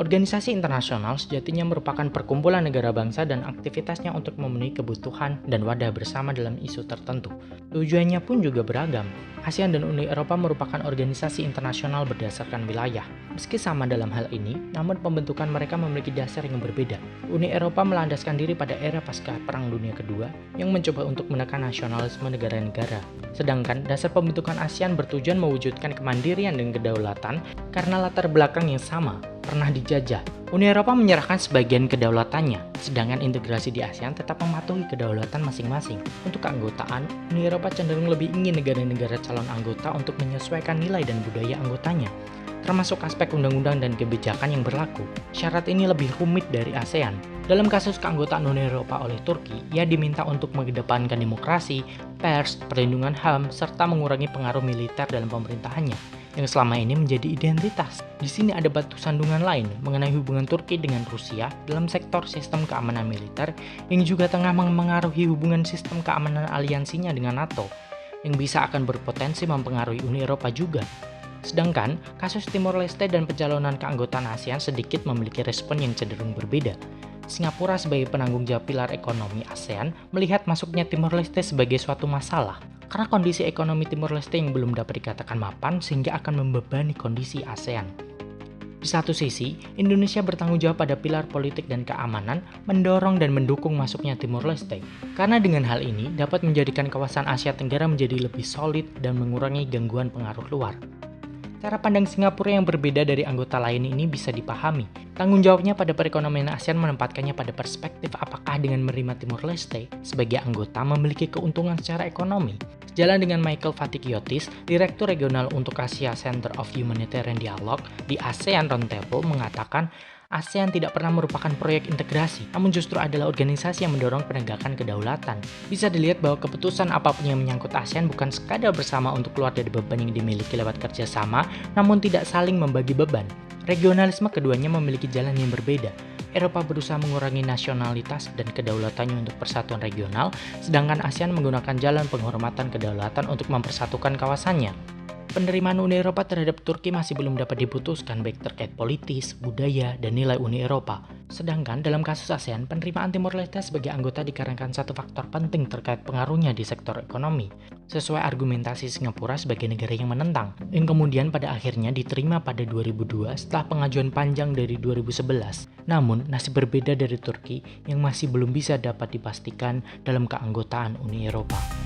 Organisasi internasional sejatinya merupakan perkumpulan negara bangsa dan aktivitasnya untuk memenuhi kebutuhan dan wadah bersama dalam isu tertentu. Tujuannya pun juga beragam. ASEAN dan Uni Eropa merupakan organisasi internasional berdasarkan wilayah. Meski sama dalam hal ini, namun pembentukan mereka memiliki dasar yang berbeda. Uni Eropa melandaskan diri pada era pasca Perang Dunia Kedua yang mencoba untuk menekan nasionalisme negara-negara. Sedangkan dasar pembentukan ASEAN bertujuan mewujudkan kemandirian dan kedaulatan karena latar belakang yang sama, pernah dijajah. Uni Eropa menyerahkan sebagian kedaulatannya, sedangkan integrasi di ASEAN tetap mematuhi kedaulatan masing-masing. Untuk keanggotaan, Uni Eropa cenderung lebih ingin negara-negara calon anggota untuk menyesuaikan nilai dan budaya anggotanya, termasuk aspek undang-undang dan kebijakan yang berlaku. Syarat ini lebih rumit dari ASEAN. Dalam kasus keanggotaan Uni Eropa oleh Turki, ia diminta untuk mengedepankan demokrasi, pers, perlindungan HAM, serta mengurangi pengaruh militer dalam pemerintahannya, yang selama ini menjadi identitas. Di sini ada batu sandungan lain mengenai hubungan Turki dengan Rusia dalam sektor sistem keamanan militer yang juga tengah mengaruhi hubungan sistem keamanan aliansinya dengan NATO, yang bisa akan berpotensi mempengaruhi Uni Eropa juga. Sedangkan, kasus Timor Leste dan pencalonan keanggotaan ASEAN sedikit memiliki respon yang cenderung berbeda. Singapura sebagai penanggung jawab pilar ekonomi ASEAN melihat masuknya Timor Leste sebagai suatu masalah, karena kondisi ekonomi Timor Leste yang belum dapat dikatakan mapan sehingga akan membebani kondisi ASEAN. Di satu sisi, Indonesia bertanggung jawab pada pilar politik dan keamanan, mendorong dan mendukung masuknya Timor Leste, karena dengan hal ini dapat menjadikan kawasan Asia Tenggara menjadi lebih solid dan mengurangi gangguan pengaruh luar. Cara pandang Singapura yang berbeda dari anggota lain ini bisa dipahami. Tanggung jawabnya pada perekonomian ASEAN menempatkannya pada perspektif apakah dengan menerima Timor Leste sebagai anggota memiliki keuntungan secara ekonomi. Sejalan dengan Michael Vatikiotis, Direktur Regional untuk Asia Center of Humanitarian Dialogue di ASEAN Roundtable mengatakan ASEAN tidak pernah merupakan proyek integrasi, namun justru adalah organisasi yang mendorong penegakan kedaulatan. Bisa dilihat bahwa keputusan apapun yang menyangkut ASEAN bukan sekadar bersama untuk keluar dari beban yang dimiliki lewat kerjasama, namun tidak saling membagi beban. Regionalisme keduanya memiliki jalan yang berbeda. Eropa berusaha mengurangi nasionalitas dan kedaulatannya untuk persatuan regional, sedangkan ASEAN menggunakan jalan penghormatan kedaulatan untuk mempersatukan kawasannya. Penerimaan Uni Eropa terhadap Turki masih belum dapat diputuskan baik terkait politis, budaya, dan nilai Uni Eropa. Sedangkan dalam kasus ASEAN, penerimaan Timor Leste sebagai anggota dikarenakan satu faktor penting terkait pengaruhnya di sektor ekonomi, sesuai argumentasi Singapura sebagai negara yang menentang, yang kemudian pada akhirnya diterima pada 2002 setelah pengajuan panjang dari 2011. Namun, nasib berbeda dari Turki yang masih belum bisa dapat dipastikan dalam keanggotaan Uni Eropa.